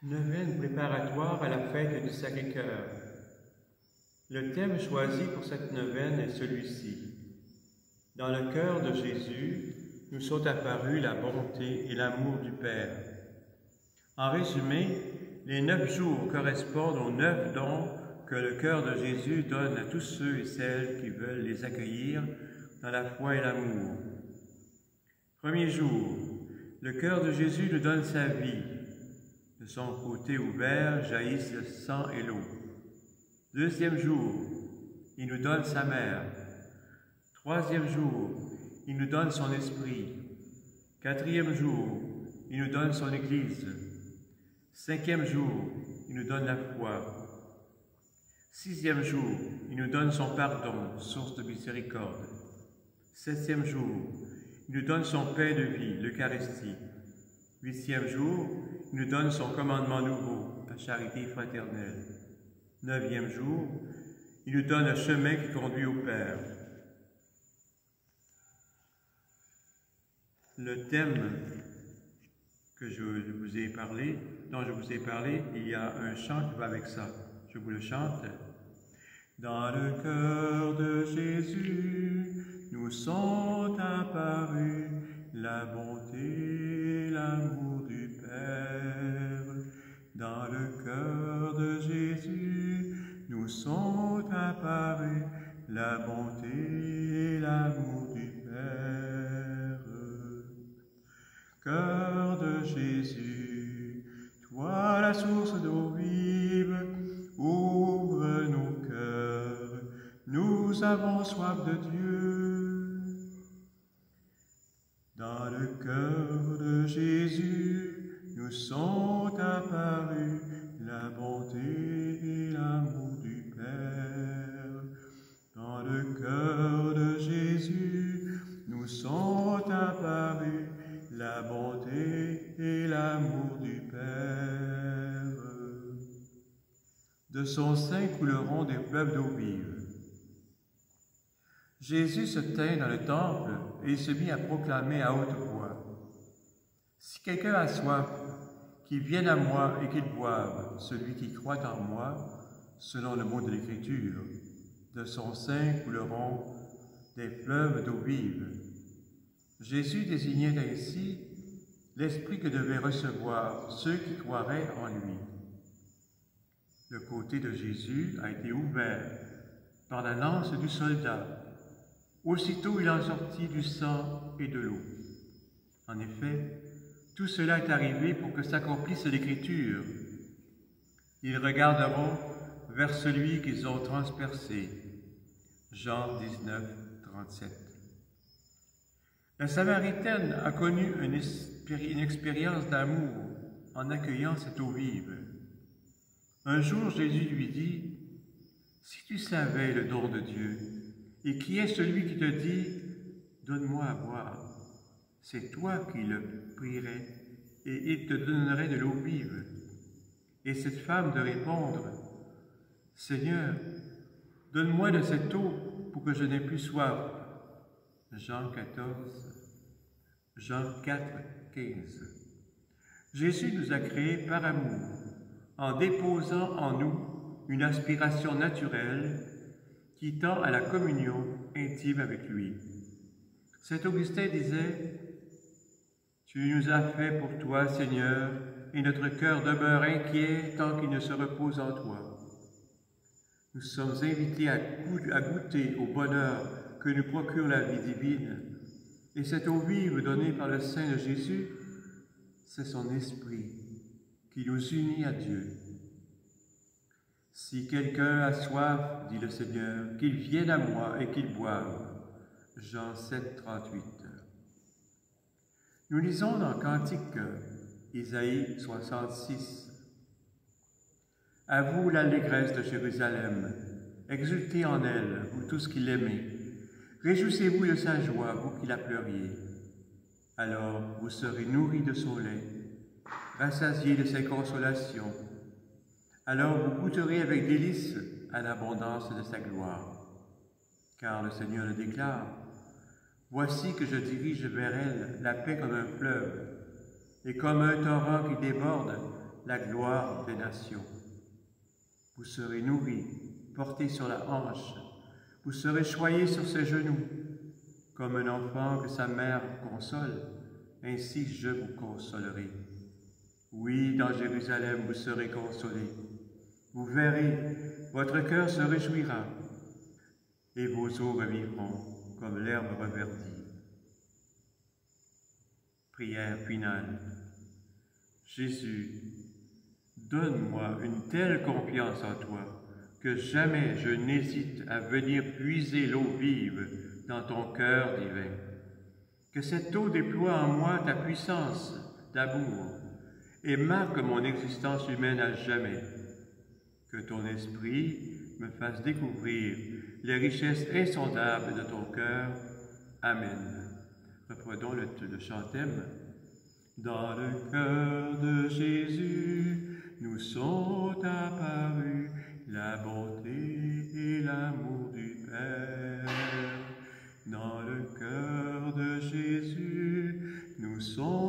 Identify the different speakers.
Speaker 1: Neuvaine préparatoire à la fête du Sacré-Cœur. Le thème choisi pour cette neuvaine est celui-ci. Dans le cœur de Jésus, nous sont apparus la bonté et l'amour du Père. En résumé, les 9 jours correspondent aux 9 dons que le cœur de Jésus donne à tous ceux et celles qui veulent les accueillir dans la foi et l'amour. Premier jour, le cœur de Jésus nous donne sa vie. De son côté ouvert jaillissent le sang et l'eau. Deuxième jour, il nous donne sa mère. Troisième jour, il nous donne son esprit. Quatrième jour, il nous donne son Église. Cinquième jour, il nous donne la foi. Sixième jour, il nous donne son pardon, source de miséricorde. Septième jour, il nous donne son pain de vie, l'Eucharistie. Huitième jour, il nous donne son commandement nouveau, la charité fraternelle. Neuvième jour, il nous donne un chemin qui conduit au Père. Le thème dont je vous ai parlé, il y a un chant qui va avec ça. Je vous le chante. Dans le cœur de Jésus, nous sont apparus la bonté, l'amour du Père. Dans le cœur de Jésus, nous sont apparus la bonté, l'amour du Père. Cœur de Jésus, toi la source d'eau vive, ouvre nos cœurs, nous avons soif de Dieu. Dans le cœur de Jésus, nous sont apparus la bonté et l'amour du Père. Dans le cœur de Jésus, nous sont apparus la bonté et l'amour du Père. De son sein couleront des fleuves d'eau vive. Jésus se tint dans le temple et il se mit à proclamer à haute voix. Si quelqu'un a soif, qu'il vienne à moi et qu'il boive, celui qui croit en moi, selon le mot de l'Écriture. De son sein couleront des fleuves d'eau vive. Jésus désignait ainsi l'Esprit que devaient recevoir ceux qui croiraient en lui. Le côté de Jésus a été ouvert par la lance du soldat. Aussitôt il en sortit du sang et de l'eau. En effet, tout cela est arrivé pour que s'accomplisse l'Écriture. Ils regarderont vers celui qu'ils ont transpercé. Jean 19, 37. La Samaritaine a connu une expérience d'amour en accueillant cette eau vive. Un jour, Jésus lui dit, « Si tu savais le don de Dieu, et qui est celui qui te dit, « Donne-moi à boire », c'est toi qui le prierais, et il te donnerait de l'eau vive. » Et cette femme de répondre, « Seigneur, donne-moi de cette eau pour que je n'aie plus soif. » Jean 4, 15. Jésus nous a créés par amour, en déposant en nous une aspiration naturelle qui tend à la communion intime avec lui. Saint Augustin disait, « Tu nous as fait pour toi, Seigneur, et notre cœur demeure inquiet tant qu'il ne se repose en toi. » Nous sommes invités à goûter au bonheur que nous procure la vie divine, et cette eau vive donnée par le sein de Jésus, c'est son esprit qui nous unit à Dieu. Si quelqu'un a soif, dit le Seigneur, qu'il vienne à moi et qu'il boive. Jean 7, 38. Nous lisons dans Cantique Isaïe 66. À vous l'allégresse de Jérusalem, exultez en elle, vous tous qui l'aimez. Réjouissez-vous de sa joie, vous qui la pleuriez. Alors vous serez nourris de son lait, rassasiés de ses consolations. Alors vous goûterez avec délice à l'abondance de sa gloire. Car le Seigneur le déclare, « Voici que je dirige vers elle la paix comme un fleuve, et comme un torrent qui déborde, la gloire des nations. Vous serez nourris, portés sur la hanche, vous serez choyés sur ses genoux, comme un enfant que sa mère console, ainsi je vous consolerai. Oui, dans Jérusalem vous serez consolés. Vous verrez, votre cœur se réjouira, et vos os revivront comme l'herbe reverdie. Prière finale. Jésus, donne-moi une telle confiance en toi que jamais je n'hésite à venir puiser l'eau vive dans ton cœur divin. Que cette eau déploie en moi ta puissance d'amour et marque mon existence humaine à jamais. Que ton esprit me fasse découvrir les richesses insondables de ton cœur. Amen. Reprenons le chantème. Dans le cœur de Jésus, nous sont apparus la bonté et l'amour du Père. Dans le cœur de Jésus, nous sont